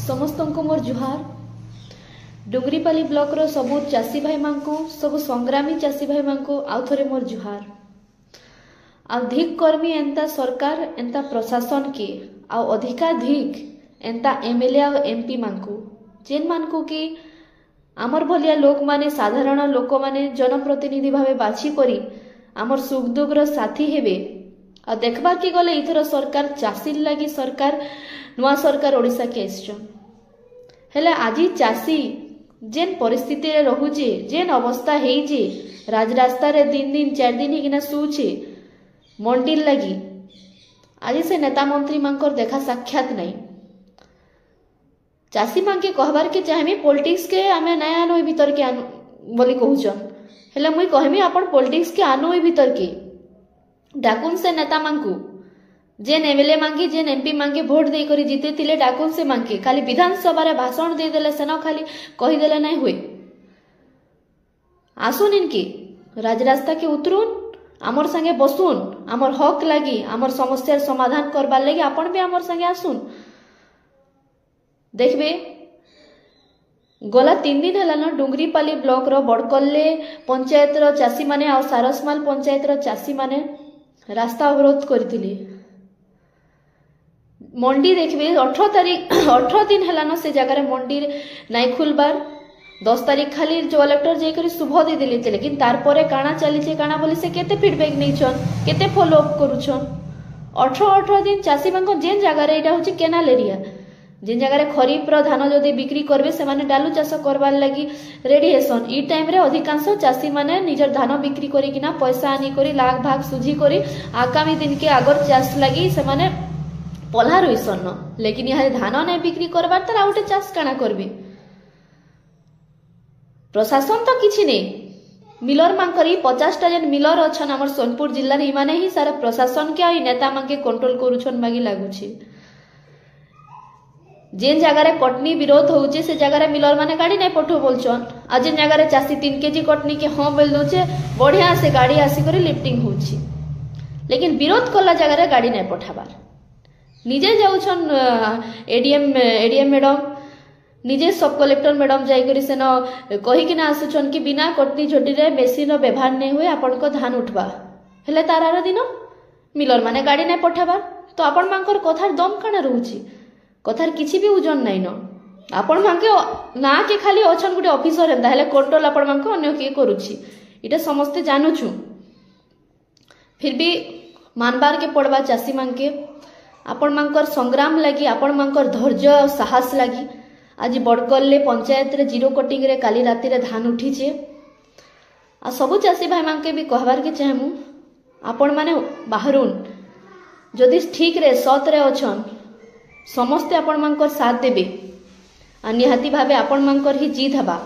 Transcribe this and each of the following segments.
समस्त को मोर जुहार। डुंगरीपाली ब्लॉक रो सबु चासी भाई मांको सबु संग्रामी चासी भाई मांको आउ थरे मोर जुहार। अधिक कर्मी एंता सरकार एंता प्रशासन के आउ अधिकाधिक एंता एमएलए आ एमपी मांको जेन मानको कि आमर भलिया लोक माने साधारण लोक माने जनप्रतिनिधि भावे बाछि करी आमर सुख दुख रो साथी हेबे। आ देखबा कि गले इथर सरकार चासी लगी सरकार नुआ सरकार ओडिशा के आइछन हेले आजी चासी जेन परिस्थिति रे रहुचे जेन अवस्था हेइचे राजरास्ता रे दिन दिन 4 दिन हिना सुचे मंडी लगी आज से नेता मंत्री मांकर देखा साक्षात नहीं। चासी मांके कहबार के चाहमी पॉलिटिक्स के आमे नया आनो भीतर के बोली कहउछन हेले मुई कहमी आपण पॉलिटिक्स के आनो भीतर के डाकुन से नेता मांकू जेन एमएलए मांगी जेन एमपी मांगे वोट दे करी जीते तिले डाकुन से मांगे खाली विधानसभा रे भाषण दे देले सेना खाली कहि देले नहीं हुए। आसुन इनके राजरास्ता के उतरुन आमर संगे बसुन आमर हक लगी आमर समस्या समाधान करबार लगी आपण भी आमर संगे आसुन। देखबे गला 3 दिन हला न डुंगरीपाली ब्लॉक रो बड़कल्ले पंचायत रो चासी माने आ सारसमाल पंचायत रो चासी माने रास्ता अवरोध करथिले। मंडी देखबे 18 दिन हला न से जगह मंडी नाइ खुलबार 10 तारीख खाली जो कलेक्टर जेकरी शुभ दे देले लेकिन तार परे काना चली छे काना बोली से केते फीडबैक नै छन केते फॉलो अप करूछन। 18 दिन चासी मांको जेन जगह रे एटा होची केनाल एरिया जेन जगह रे खरीफ रो धान जदी बिक्री करबे से माने डालू चाष करबार लगी रेडी हेसन। ई टाइम रे अधिकांश चासी माने निजर धान बिक्री करी किना पैसा आनी करी लाख भाग सुझी करी आगामी दिन के आगर चाष लगी से माने पल्हा रहिसन न लेकिन यहाँ धान नै बिक्री करबार त आउटे चाष काना करबे। प्रशासन तो किछि नै मिलर मांकरी 50 टा जेन मिलर अछन हमर सोनपुर जिल्ला रे माने ही सारा प्रशासन के आ नेता मांके कंट्रोल करूछन बागी लागुछि। जेन जगह रे कटनी विरोध होउचे से जगह रे मिलर माने गाड़ी नै पठो बोलछन आ जेन जगह रे चासी 3 केजी कटनी के हां बोल दोचे बढ़िया से गाड़ी आसी करे लिफ्टिंग होउछि लेकिन विरोध कला जगह रे गाड़ी नै पठाबार निजे जाउछन एडीएम मैडम निजे सब कलेक्टर मैडम जाई करी सेन कहि कि ना आसुछन कि बिना कटनी झोटी रे मेसिन रो व्यवहार नै होय आपण को धान उठबा हेले तारार दिन मिलर माने गाड़ी नै पठाबार तो आपण मांकर कथार दम काना रहउछि कथार किछि भी ओजन नै न आपण मांके ना के खाली अछन गुटे ऑफिसर हेंदा हेले कंट्रोल आपण मांको अन्य के करूछि इटा समस्त जानुछु फिर भी मानबार के पड़बा चासी मांके आपण मांकर संग्राम लगी आपण मांकर धैर्य और साहस लगी आज बड़कल्ले पंचायत रे जीरो कटिंग रे काली राती रे धान उठीचे आ सबु चासी भाई मांके भी कहबार के चाहमु आपण माने बाहरुन जदि ठीक रे सत रे अछन समस्ते आपण मांकर साथ देबे आ निहाती भावे आपण मांकर ही जीत हबा।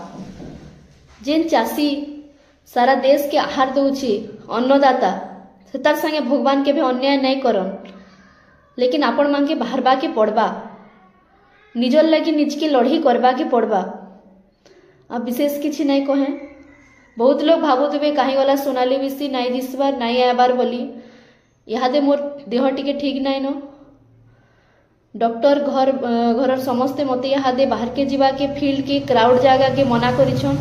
जेन चासी सारा देश के आहार दउछि अन्नदाता से तार संगे भगवान के भी अन्याय नै करन लेकिन आपण मांके बाहरबा के पड़बा निजर लगी निज के लड़ाई करबा के पड़बा। अब विशेष किछि नै कहे बहुत लोग भाबुतबे काहे गला सोनाली बिसी नाइ दिसबार नाइ आबार बोली इहादे मोर देह टिके ठीक नै न डॉक्टर घर समस्ते मते इहादे बाहर के जीवा के फील्ड के क्राउड जागा के मना करिछन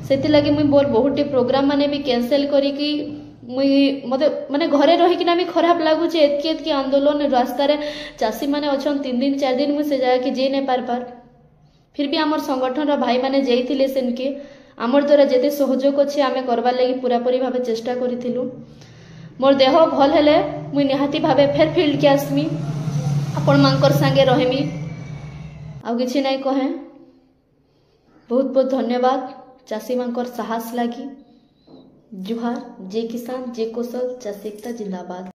सेति लगे मुई बोल बहुटे प्रोग्राम माने भी कैंसिल करी कि मुई मते माने घरे रही कि ना भी खराब लागु छे एतके आंदोलन रास्ता रे चासी माने अछन 3 दिन 4 दिन मुई से जाके जे नै पार फिर भी हमर संगठन रा भाई माने जेइथिले सेन के हमर द्वारा जेते सहयोग अछि आमे करबा लागि पूरा पूरी भाबे चेष्टा करिथिलु। मोर देह भल हेले मुई निहाती भाबे फेर फील्ड के आसमी आपण मांकर संगे रहमी आ किछि नै कहे बहुत बहुत धन्यवाद चासी मांकर साहस लागि जुहार जय किसान जय कोसल चासी एकता जिंदाबाद।